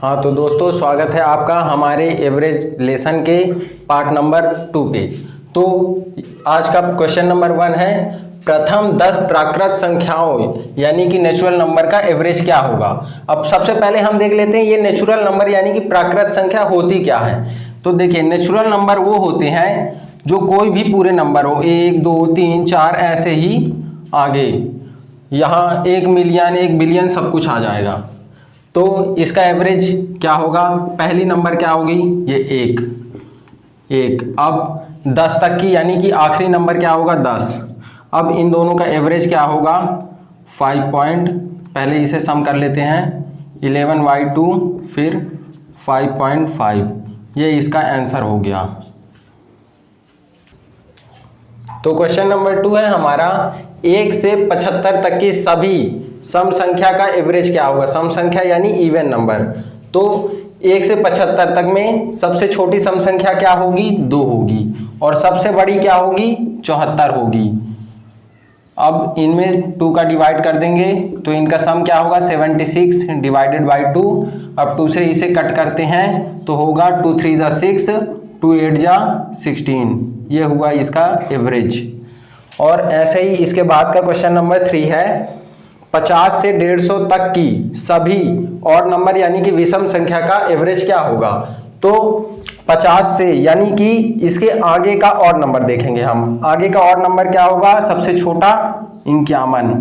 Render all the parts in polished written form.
हाँ तो दोस्तों, स्वागत है आपका हमारे एवरेज लेसन के पार्ट नंबर 2 पे। तो आज का क्वेश्चन नंबर 1 है, प्रथम 10 प्राकृत संख्याओं यानी कि नेचुरल नंबर का एवरेज क्या होगा। अब सबसे पहले हम देख लेते हैं ये नेचुरल नंबर यानी कि प्राकृत संख्या होती क्या है। तो देखिए, नेचुरल नंबर वो होते हैं जो कोई भी पूरे नंबर हो, 1 2 3 4 ऐसे ही आगे, यहाँ 1 मिलियन 1 बिलियन सब कुछ आ जाएगा। तो इसका एवरेज क्या होगा, पहली नंबर क्या होगी, ये 1। अब 10 तक की यानी कि आखिरी नंबर क्या होगा, 10। अब इन दोनों का एवरेज क्या होगा, 5 पॉइंट, पहले इसे सम कर लेते हैं, 11/2 फिर 5.5, ये इसका आंसर हो गया। तो क्वेश्चन नंबर 2 है हमारा, 1 से 75 तक की सभी सम संख्या का एवरेज क्या होगा। सम संख्या यानी इवन नंबर। तो 1 से 75 तक में सबसे छोटी सम संख्या क्या होगी, 2 होगी, और सबसे बड़ी क्या होगी, 74 होगी। अब इनमें 2 का डिवाइड कर देंगे तो इनका सम क्या होगा, 76 डिवाइडेड बाई 2। अब 2 से इसे कट करते हैं तो होगा 2 3 जा 6, 2 8 जा 16, ये हुआ इसका एवरेज। और ऐसे ही इसके बाद का क्वेश्चन नंबर 3 है, 50 से 150 तक की सभी और नंबर यानी कि विषम संख्या का एवरेज क्या होगा। तो 50 से यानी कि इसके आगे का और नंबर देखेंगे हम, आगे का और नंबर क्या होगा, सबसे छोटा 51,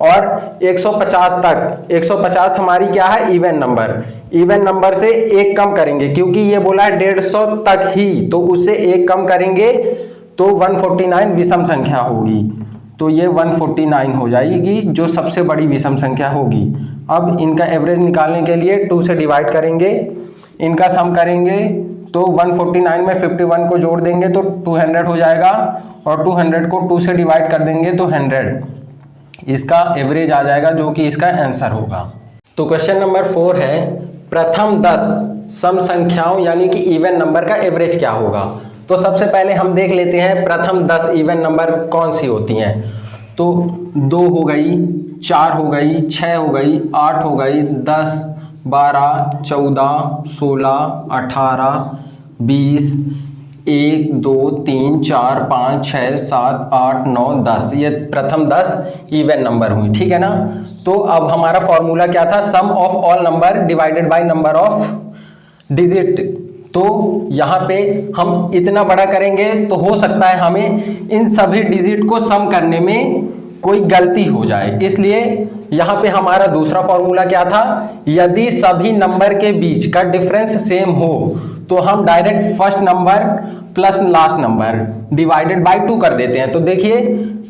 और 150 तक, 150 हमारी क्या है, इवन नंबर। इवन नंबर से एक कम करेंगे क्योंकि ये बोला है 150 तक ही, तो उससे एक कम करेंगे तो 149 विषम संख्या होगी। तो ये 149 हो जाएगी जो सबसे बड़ी विषम संख्या होगी। अब इनका एवरेज निकालने के लिए 2 से डिवाइड करेंगे, इनका सम करेंगे तो 149 में 51 को जोड़ देंगे तो 200 हो जाएगा, और 200 को 2 से डिवाइड कर देंगे तो 100, इसका एवरेज आ जाएगा जो कि इसका आंसर होगा। तो क्वेश्चन नंबर 4 है, प्रथम 10 सम संख्याओं यानी कि इवन नंबर का एवरेज क्या होगा। तो सबसे पहले हम देख लेते हैं प्रथम 10 इवन नंबर कौन सी होती हैं। तो 2 हो गई, 4 हो गई, 6 हो गई, 8 हो गई, 10 12 14 16 18 20 1 2 3 4 5 6 7 8 9 10, ये प्रथम 10 इवन नंबर हुई, ठीक है ना। तो अब हमारा फॉर्मूला क्या था, sum of all number divided by number of digit. तो यहाँ पे हम इतना बड़ा करेंगे तो हो सकता है हमें इन सभी डिजिट को सम करने में कोई गलती हो जाए, इसलिए यहाँ पे हमारा दूसरा फॉर्मूला क्या था, यदि सभी नंबर के बीच का डिफरेंस सेम हो तो हम direct first number plus last number divided bye 2 कर देते हैं। तो देखिए,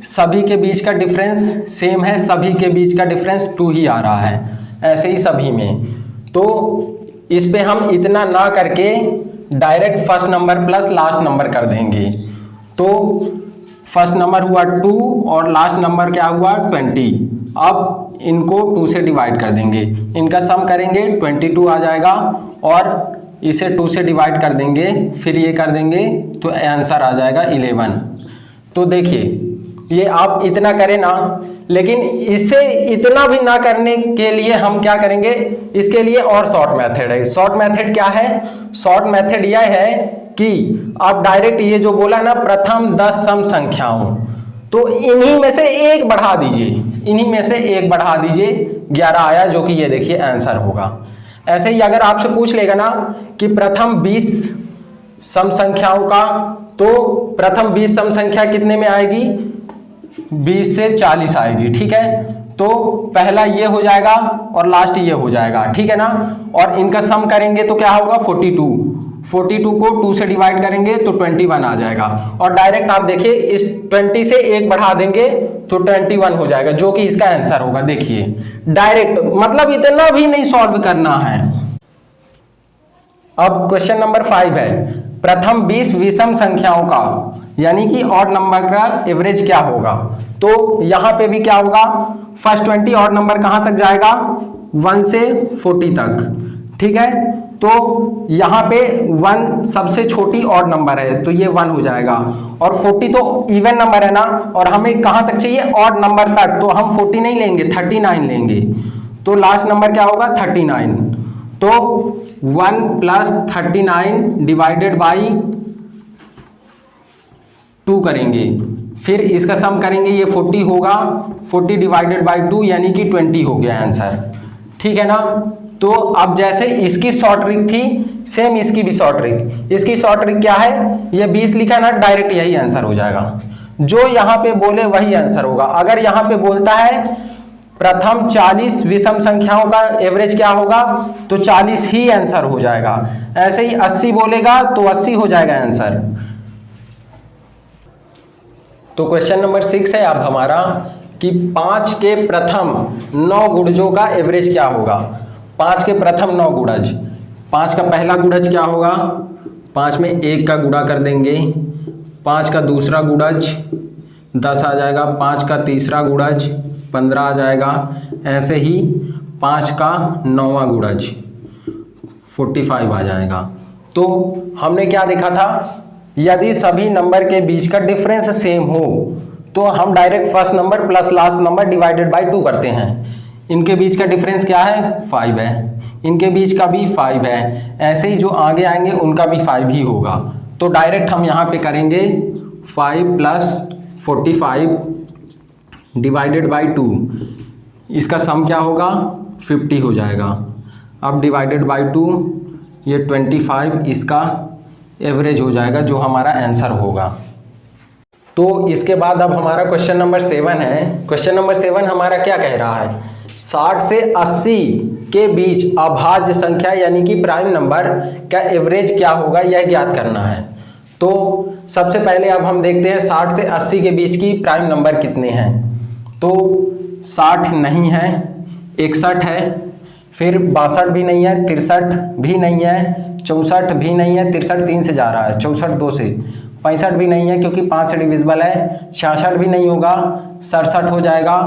सभी के बीच का डिफरेंस सेम है, सभी के बीच का डिफरेंस 2 ही आ रहा है, ऐसे ही सभी में। तो इस पे हम इतना ना करके direct first number plus last number कर देंगे। तो फर्स्ट नंबर हुआ 2 और लास्ट नंबर क्या हुआ, 20। अब इनको 2 से डिवाइड कर देंगे, इनका सम करेंगे 22 आ जाएगा, और इसे 2 से डिवाइड कर देंगे, फिर ये कर देंगे तो आंसर आ जाएगा 11। तो देखिए, ये आप इतना करें ना, लेकिन इसे इतना भी ना करने के लिए हम क्या करेंगे, इसके लिए और शॉर्ट मेथड है। शॉर्ट मेथड क्या है, शॉर्ट मेथड यह है कि आप डायरेक्ट ये जो बोला ना प्रथम 10 सम संख्याओं, तो इन्हीं में से एक बढ़ा दीजिए, इन्हीं में से एक बढ़ा दीजिए, 11 आया जो कि ये देखिए आंसर होगा। ऐसे ही अगर आपसे पूछ लेगा ना कि प्रथम 20 सम संख्याओं का, तो प्रथम 20 सम संख्या कितने में आएगी, 20 से 40 आएगी, ठीक है। तो पहला ये हो जाएगा और लास्ट ये हो जाएगा, ठीक है ना। और इनका सम करेंगे तो क्या होगा, 42 को 2 से डिवाइड करेंगे तो 21 आ जाएगा, और डायरेक्ट आप देखिए इस 20 से एक बढ़ा देंगे तो 21 हो जाएगा जो कि इसका आंसर होगा। देखिए डायरेक्ट, मतलब इतना भी नहीं सॉल्व करना है। अब क्वेश्चन नंबर 5 है, प्रथम 20 विषम संख्याओं का यानी कि ऑड नंबर का एवरेज क्या होगा। तो यहां पे भी क्या होगा, फर्स्ट 20 ऑड नंबर कहां तक जाएगा, 1 से 40 तक, ठीक है। तो यहां पे 1 सबसे छोटी ऑड नंबर है तो ये 1 हो जाएगा, और 40 तो इवन नंबर है ना, और हमें कहां तक चाहिए, ऑड नंबर तक, तो हम 40 नहीं लेंगे 39 लेंगे। तो लास्ट नंबर क्या होगा, 39। तो 1 + 39 डिवाइडेड बाई 2 करेंगे, फिर इसका सम करेंगे, ये 40 होगा, 40 डिवाइडेड बाई 2 यानी कि 20 हो गया आंसर। ठीक है ना। तो अब जैसे इसकी शॉर्ट ट्रिक थी, सेम इसकी भी शॉर्ट ट्रिक। इसकी शॉर्ट ट्रिक क्या है, ये 20 लिखा ना, डायरेक्ट यही आंसर हो जाएगा। जो यहां पे बोले वही आंसर होगा। अगर यहां पे बोलता है प्रथम 40 विषम संख्याओं का एवरेज क्या होगा, तो 40 ही आंसर हो जाएगा। ऐसे ही 80 बोलेगा तो 80 हो जाएगा आंसर। तो क्वेश्चन नंबर 6 है अब हमारा कि 5 के प्रथम 9 गुणजों का एवरेज क्या होगा। 5 के प्रथम 9 गुणज, 5 का पहला गुणज क्या होगा, 5 में 1 का गुणा कर देंगे, 5 का दूसरा गुणज 10 आ जाएगा, 5 का तीसरा गुणज 15 आ जाएगा, ऐसे ही 5 का 9वां गुणज 45 आ जाएगा। तो हमने क्या देखा था, यदि सभी नंबर के बीच का डिफरेंस सेम हो तो हम direct first number plus last number divided bye 2 करते हैं। इनके बीच का डिफरेंस क्या है, 5 है, इनके बीच का भी 5 है, ऐसे ही जो आगे आएंगे उनका भी 5 ही होगा। तो डायरेक्ट हम यहाँ पे करेंगे 5 + 45 डिवाइडेड बाय 2, इसका सम क्या होगा, 50 हो जाएगा। अब डिवाइडेड बाय 2, ये 25 इसका एवरेज हो जाएगा, जो हमारा आंसर होगा। तो इसके बाद अब हमारा क्वेश्चन नंबर 7 है। क्वेश्चन नंबर 7 हमारा क्या कह रहा है, 60 से 80 के बीच अभाज्य संख्या यानी कि प्राइम नंबर का एवरेज क्या होगा, यह ज्ञात करना है। तो सबसे पहले अब हम देखते हैं 60 से 80 के बीच की प्राइम नंबर कितने हैं। तो 60 नहीं है, 61 है, फिर 62 भी नहीं है, 63 भी नहीं है, 64 भी नहीं है, 63 3 से जा रहा है, 64 2 से, 65 भी नहीं है क्योंकि 5 से डिविजिबल है, 66 भी नहीं होगा, 67 हो जाएगा,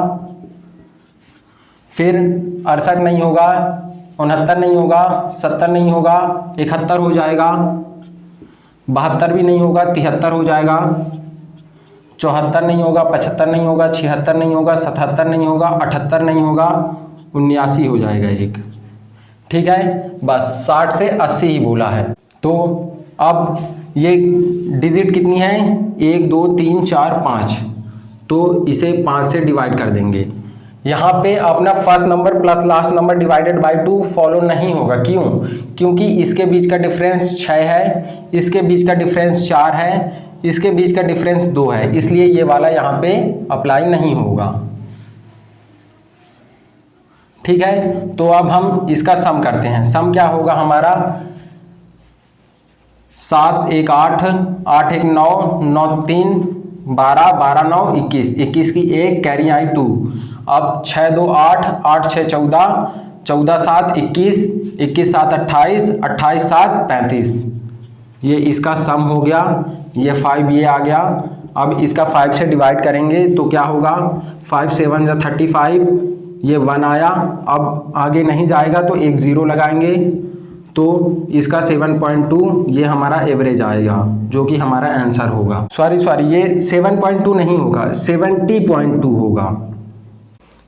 फिर 68 नहीं होगा, 69 नहीं होगा, 70 नहीं होगा, 71 हो जाएगा, 72 भी नहीं होगा, 73 हो जाएगा, 74 नहीं होगा, 75 नहीं होगा, 76 नहीं होगा, 77 नहीं होगा, 78 नहीं होगा, 79 हो जाएगा एक। ठीक है, बस 60 से 80 ही बोला है। तो अब ये डिजिट कितनी है, 1 2 3 4 5, तो इसे 5 से डिवाइड कर देंगे। यहाँ पे अपना first number plus last number divided bye 2 follow नहीं होगा। क्यों? क्योंकि इसके बीच का डिफरेंस 6 है, इसके बीच का डिफरेंस 4 है, इसके बीच का डिफरेंस 2 है, इसलिए ये वाला यहाँ पे अप्लाई नहीं होगा। ठीक है, तो अब हम इसका सम करते हैं। सम क्या होगा हमारा, 7 1 8, 8 1 9, 9 3 12, 12 9 21, 21 की 1 कैरी आई 2। अब 6 2 8, 8 6 14, 14 7 21, 21 7 28, 28 7 35, ये इसका सम हो गया। ये 5 ये आ गया। अब इसका 5 से डिवाइड करेंगे तो क्या होगा, 5 7 जा 35, ये 1 आया। अब आगे नहीं जाएगा तो एक 0 लगाएंगे, तो इसका 7.2 ये हमारा एवरेज आएगा, जो कि हमारा आंसर होगा। सॉरी ये 7.2 नहीं होगा, 70.2 होगा।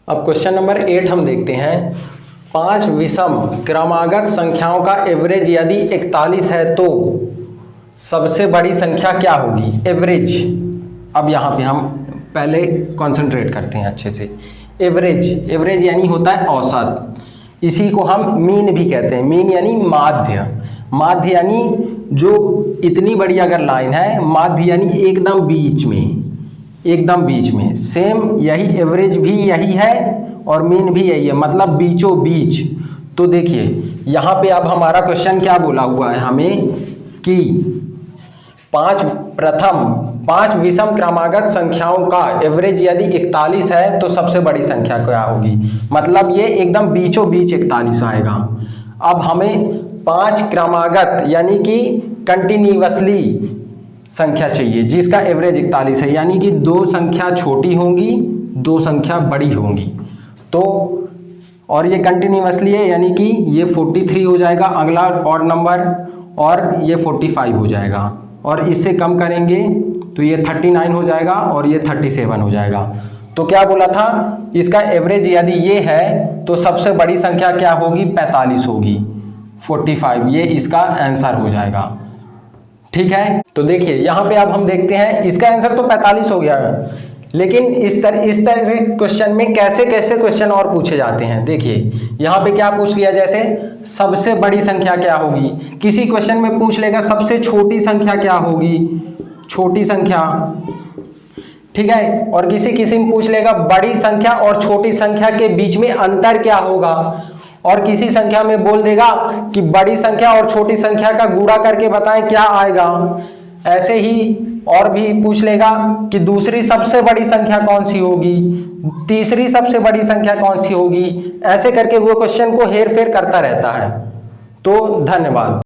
अब क्वेश्चन नंबर 8 हम देखते हैं। 5 विषम क्रमागत संख्याओं का एवरेज यदि 41 है तो सबसे बड़ी संख्या क्या होगी, एवरेज। अब यहाँ पे हम पहले कंसंट्रेट करते हैं अच्छे से। एवरेज यानी होता है औसत, इसी को हम मीन भी कहते हैं। मीन यानी माध्य यानी जो इतनी बड़ी अगर लाइन है, माध्य यानी एकदम बीच में। सेम यही एवरेज भी यही है और मीन भी यही है, मतलब बीचों बीच। तो देखिए यहाँ पे अब हमारा क्वेश्चन क्या बोला हुआ है हमें कि 5 विषम क्रमागत संख्याओं का एवरेज यदि 41 है तो सबसे बड़ी संख्या क्या होगी, मतलब ये एकदम बीचों बीच 41 आएगा। अब हमें 5 क्रमागत यानी कि कंटिन्यूअसली संख्या चाहिए जिसका एवरेज 41 है, यानी कि 2 संख्या छोटी होंगी 2 संख्या बड़ी होंगी। तो और ये कंटिन्यूअसली है, यानी कि ये 43 हो जाएगा अगला ऑड नंबर, और ये 45 हो जाएगा, और इससे कम करेंगे तो ये 39 हो जाएगा और ये 37 हो जाएगा। तो क्या बोला था, इसका एवरेज यदि ये है तो सबसे बड़ी संख्या क्या होगी, 45 होगी। 45, ये इसका आंसर हो जाएगा। ठीक है, तो देखिए यहाँ पे अब हम देखते हैं, इसका आंसर तो 45 हो गया, लेकिन इस तरह क्वेश्चन में कैसे कैसे क्वेश्चन और पूछे जाते हैं। देखिए यहाँ पे क्या पूछ लिया, जैसे सबसे बड़ी संख्या क्या होगी, किसी क्वेश्चन में पूछ लेगा सबसे छोटी संख्या क्या होगी, छोटी संख्या, ठीक है, और किसी में पूछ लेगा बड़ी संख्या और छोटी संख्या के बीच में अंतर क्या होगा, और किसी संख्या में बोल देगा कि बड़ी संख्या और छोटी संख्या का गुणा करके बताएं क्या आएगा। ऐसे ही और भी पूछ लेगा कि दूसरी सबसे बड़ी संख्या कौन सी होगी, तीसरी सबसे बड़ी संख्या कौन सी होगी, ऐसे करके वो क्वेश्चन को हेर फेर करता रहता है। तो धन्यवाद।